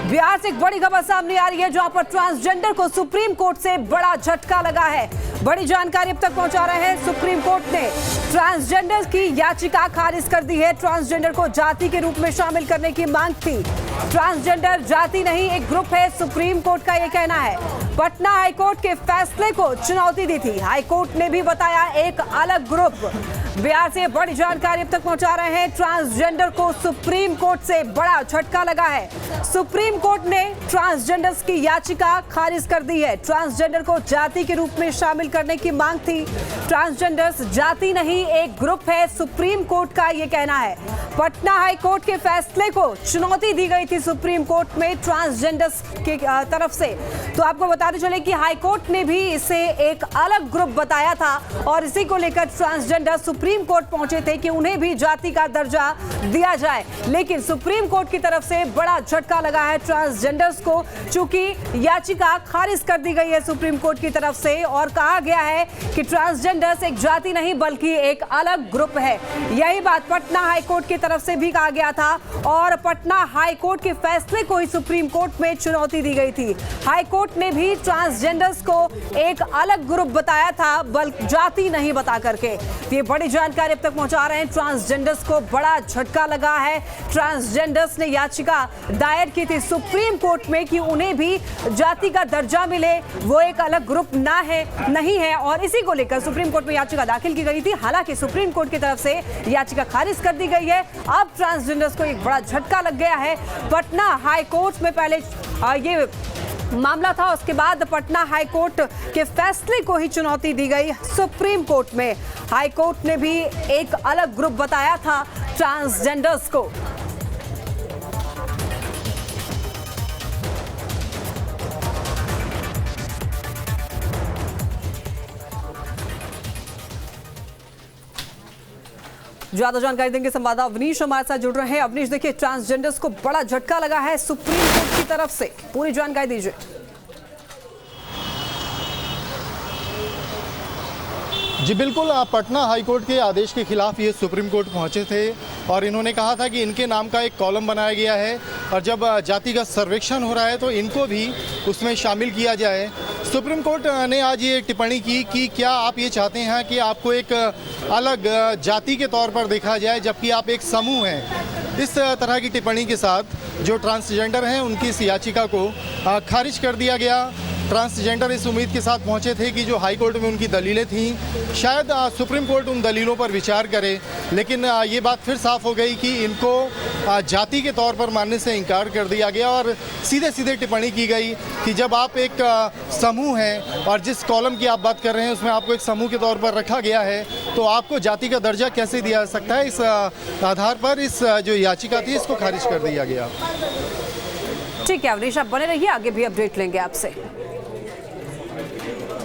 बिहार से एक बड़ी खबर सामने आ रही है जहां पर ट्रांसजेंडर को सुप्रीम कोर्ट से बड़ा झटका लगा है। बड़ी जानकारी अब तक पहुंचा रहे हैं। सुप्रीम कोर्ट ने ट्रांसजेंडर की याचिका खारिज कर दी है। ट्रांसजेंडर को जाति के रूप में शामिल करने की मांग थी। ट्रांसजेंडर जाति नहीं एक ग्रुप है, सुप्रीम कोर्ट का यह कहना है। पटना हाईकोर्ट के फैसले को चुनौती दी थी। हाईकोर्ट ने भी बताया एक अलग ग्रुप। बिहार से बड़ी जानकारी अब तक पहुंचा रहे हैं। ट्रांसजेंडर को सुप्रीम कोर्ट से बड़ा झटका लगा है। सुप्रीम कोर्ट ने ट्रांसजेंडर्स की याचिका खारिज कर दी है। ट्रांसजेंडर को जाति के रूप में शामिल करने की मांग थी। ट्रांसजेंडर्स जाति नहीं एक ग्रुप है, सुप्रीम कोर्ट का यह कहना है। पटना हाईकोर्ट के फैसले को चुनौती दी गई थी सुप्रीम कोर्ट में ट्रांसजेंडर्स की तरफ से। तो आपको बताते चले कि हाईकोर्ट ने भी इसे एक अलग ग्रुप बताया था और इसी को लेकर ट्रांसजेंडर सुप्रीम कोर्ट पहुंचे थे कि उन्हें भी जाति का दर्जा दिया जाए। लेकिन सुप्रीम कोर्ट की तरफ से बड़ा झटका लगा है ट्रांसजेंडर्स को, चूंकि याचिका खारिज कर दी गई है सुप्रीम कोर्ट की तरफ से और कहा गया है कि ट्रांसजेंडर्स एक जाति नहीं बल्कि एक अलग ग्रुप है। यही बात पटना हाईकोर्ट की तरफ से भी कहा गया था और पटना हाईकोर्ट के फैसले को ही सुप्रीम कोर्ट में चुनौती दी गई थी। हाईकोर्ट ने भी ट्रांसजेंडर्स को एक अलग ग्रुप बताया था बल्कि जाति नहीं बता करके। ये बड़ी जानकारी अब तक पहुंचा रहे हैं। ट्रांसजेंडर्स को बड़ा झटका लगा है। ट्रांसजेंडर्स ने याचिका दायर की थी सुप्रीम कोर्ट में कि उन्हें भी जाति का दर्जा मिले, वो एक अलग ग्रुप ना है नहीं है, और इसी को लेकर सुप्रीम कोर्ट में याचिका दाखिल की गई थी। हालांकि सुप्रीम कोर्ट की तरफ से याचिका खारिज कर दी गई है। अब ट्रांसजेंडर्स को एक बड़ा झटका लग गया है। पटना हाईकोर्ट में पहले ये मामला था, उसके बाद पटना हाईकोर्ट के फैसले को ही चुनौती दी गई सुप्रीम कोर्ट में। हाईकोर्ट ने भी एक अलग ग्रुप बताया था ट्रांसजेंडर्स को। ज्यादा जानकारी देंगे संवाददाता अवनीश हमारे साथ जुड़ रहे हैं। अवनीश, देखिए ट्रांसजेंडर्स को बड़ा झटका लगा है सुप्रीम कोर्ट की तरफ से, पूरी जानकारी दीजिए। जी बिल्कुल, पटना हाईकोर्ट के आदेश के खिलाफ ये सुप्रीम कोर्ट पहुंचे थे और इन्होंने कहा था कि इनके नाम का एक कॉलम बनाया गया है और जब जातिगत सर्वेक्षण हो रहा है तो इनको भी उसमें शामिल किया जाए। सुप्रीम कोर्ट ने आज ये टिप्पणी की कि क्या आप ये चाहते हैं कि आपको एक अलग जाति के तौर पर देखा जाए जबकि आप एक समूह हैं। इस तरह की टिप्पणी के साथ जो ट्रांसजेंडर हैं उनकी इस याचिका को खारिज कर दिया गया। ट्रांसजेंडर इस उम्मीद के साथ पहुंचे थे कि जो हाई कोर्ट में उनकी दलीलें थीं शायद सुप्रीम कोर्ट उन दलीलों पर विचार करे, लेकिन ये बात फिर साफ हो गई कि इनको जाति के तौर पर मानने से इनकार कर दिया गया और सीधे सीधे टिप्पणी की गई कि जब आप एक समूह हैं और जिस कॉलम की आप बात कर रहे हैं उसमें आपको एक समूह के तौर पर रखा गया है तो आपको जाति का दर्जा कैसे दिया जा सकता है। इस आधार पर इस जो याचिका थी इसको खारिज कर दिया गया। ठीक है अवनीश, आप बने रहिए, आगे भी अपडेट लेंगे आपसे।